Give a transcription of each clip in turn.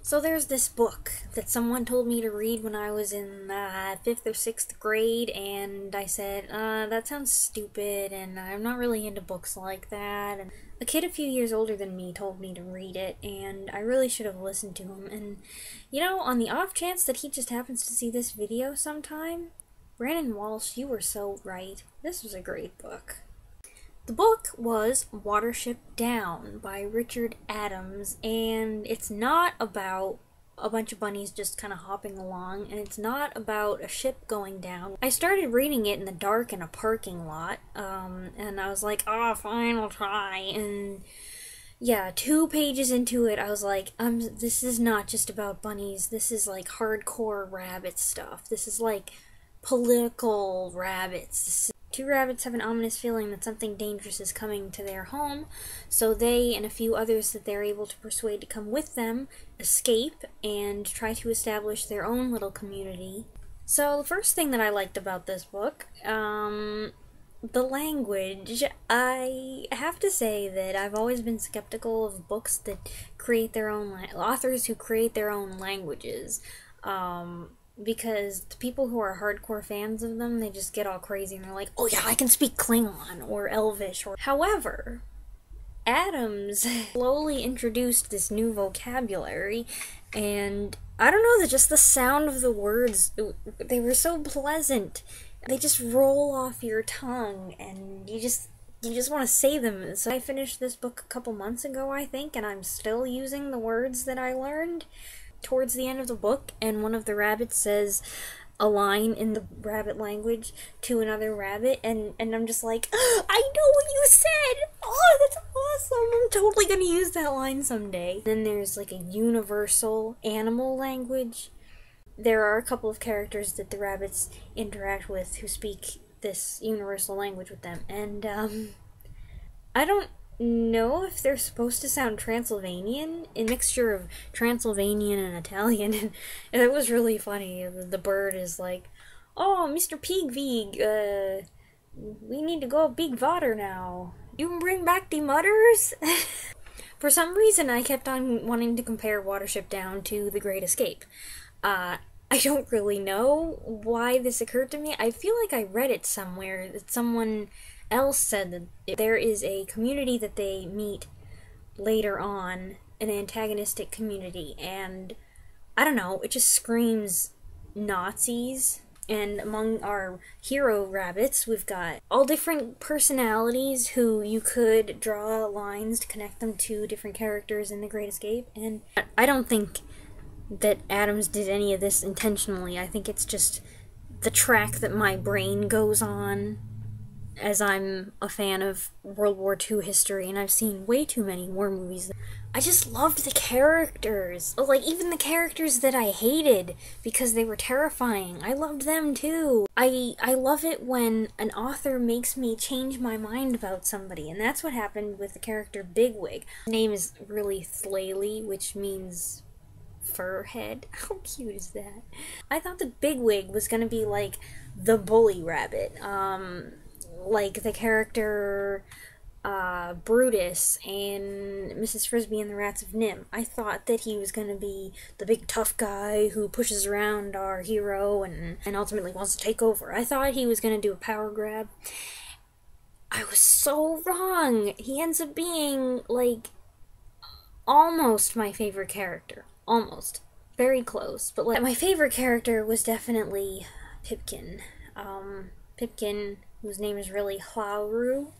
So there's this book that someone told me to read when I was in 5th or 6th grade, and I said, that sounds stupid, and I'm not really into books like that. And a kid a few years older than me told me to read it, and I really should have listened to him. And, on the off chance that he just happens to see this video sometime, Brandon Walsh, you were so right. This was a great book. The book was Watership Down by Richard Adams, and it's not about a bunch of bunnies just kind of hopping along, and it's not about a ship going down. I started reading it in the dark in a parking lot, and I was like, oh, fine, I'll try, and yeah, 2 pages into it, I was like, this is not just about bunnies, this is like hardcore rabbit stuff. This is like political rabbits. 2 rabbits have an ominous feeling that something dangerous is coming to their home, so they and a few others that they're able to persuade to come with them escape and try to establish their own little community. So the first thing that I liked about this book, the language. I have to say that I've always been skeptical of books that create their own authors who create their own languages. Because the people who are hardcore fans of them, they just get all crazy and they're like, oh yeah, I can speak Klingon or Elvish. However, Adams slowly introduced this new vocabulary, and I don't know, just the sound of the words, they were so pleasant. They just roll off your tongue, and you just want to say them. So I finished this book a couple months ago, I think, and I'm still using the words that I learned towards the end of the book, and one of the rabbits says a line in the rabbit language to another rabbit, and I'm just like, I know what you said! Oh, that's awesome! I'm totally gonna use that line someday. Then there's like a universal animal language. There are a couple of characters that the rabbits interact with who speak this universal language with them, and I don't know if they're supposed to sound Transylvanian, a mixture of Transylvanian and Italian, and it was really funny. The bird is like, oh, Mr. Pigvig, we need to go big water now. You can bring back the mutters? For some reason, I kept on wanting to compare Watership Down to The Great Escape. I don't really know why this occurred to me. I feel like I read it somewhere, that someone else said that there is a community that they meet later on, an antagonistic community, and I don't know, it just screams Nazis. And among our hero rabbits, we've got all different personalities who you could draw lines to connect them to different characters in The Great Escape, and I don't think that Adams did any of this intentionally. I think it's just the track that my brain goes on, as I'm a fan of World War II history, and I've seen way too many war movies. I just loved the characters. Like, even the characters that I hated because they were terrifying, I loved them too. I love it when an author makes me change my mind about somebody, and that's what happened with the character Bigwig. His name is really Thlaley, which means fur head. How cute is that? I thought that Bigwig was gonna be like the bully rabbit, like the character Brutus and Mrs. Frisbee and the Rats of Nim. I thought that he was gonna be the big tough guy who pushes around our hero and ultimately wants to take over. I thought he was gonna do a power grab. I was so wrong. He ends up being like almost my favorite character. Almost. Very close. But like, my favorite character was definitely Pipkin. Pipkin, whose name is really Hlauru.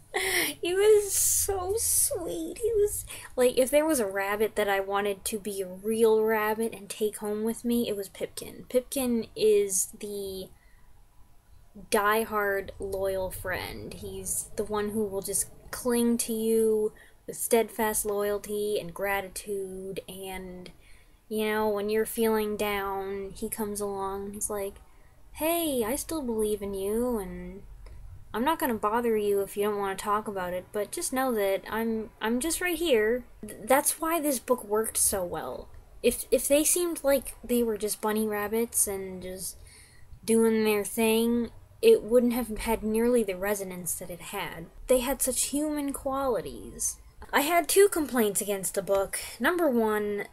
He was so sweet. He was like, if there was a rabbit that I wanted to be a real rabbit and take home with me, it was Pipkin. Pipkin is the die-hard loyal friend. He's the one who will just cling to you with steadfast loyalty and gratitude, and when you're feeling down, he comes along. He's like, hey, I still believe in you, and I'm not gonna bother you if you don't want to talk about it, but just know that I'm just right here. That's why this book worked so well. If they seemed like they were just bunny rabbits and just doing their thing, it wouldn't have had nearly the resonance that it had. They had such human qualities. I had 2 complaints against the book. Number 1,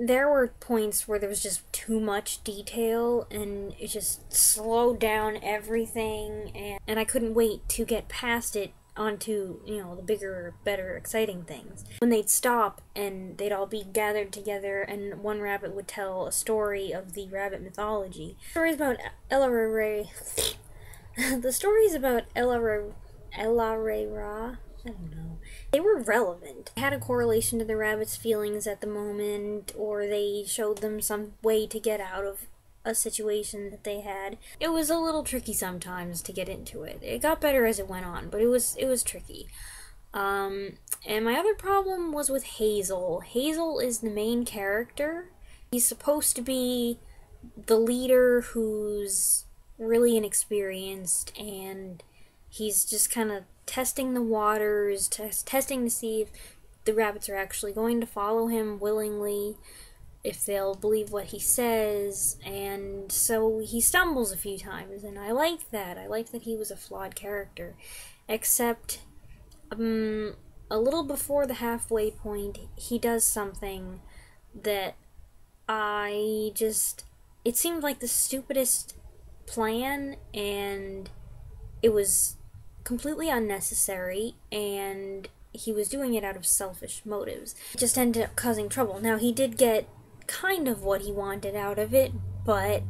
there were points where there was just too much detail and it just slowed down everything, and I couldn't wait to get past it onto, the bigger, better, exciting things. When they'd stop and they'd all be gathered together and one rabbit would tell a story of the rabbit mythology. Stories about the stories about Elarera, I don't know. They were relevant. They had a correlation to the rabbit's feelings at the moment, or they showed them some way to get out of a situation that they had. It was a little tricky sometimes to get into it. It got better as it went on, but it was tricky. And my other problem was with Hazel. Hazel is the main character. He's supposed to be the leader who's really inexperienced, and he's just kind of testing the waters, testing to see if the rabbits are actually going to follow him willingly, if they'll believe what he says, and so he stumbles a few times, and I like that. I like that he was a flawed character, except a little before the halfway point, he does something that it seemed like the stupidest plan, and it was completely unnecessary, and he was doing it out of selfish motives. It just ended up causing trouble. Now, he did get kind of what he wanted out of it, but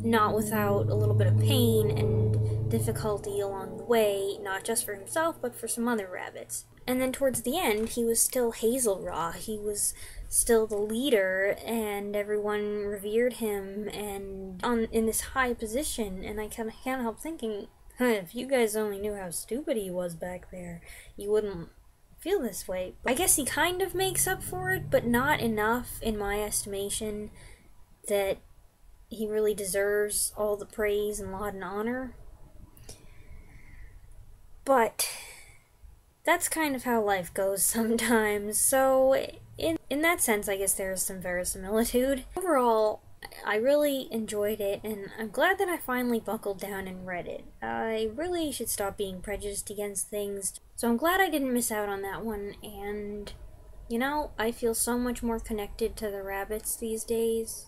not without a little bit of pain and difficulty along the way, not just for himself, but for some other rabbits. And then towards the end, he was still Hazel Raw. He was still the leader, and everyone revered him and in this high position, and I can't help thinking, if you guys only knew how stupid he was back there, you wouldn't feel this way. I guess he kind of makes up for it, but not enough, in my estimation, that he really deserves all the praise and laud and honor. But that's kind of how life goes sometimes, so in that sense, I guess there's some verisimilitude. Overall, I really enjoyed it, and I'm glad that I finally buckled down and read it. I really should stop being prejudiced against things, so I'm glad I didn't miss out on that one, and, I feel so much more connected to the rabbits these days.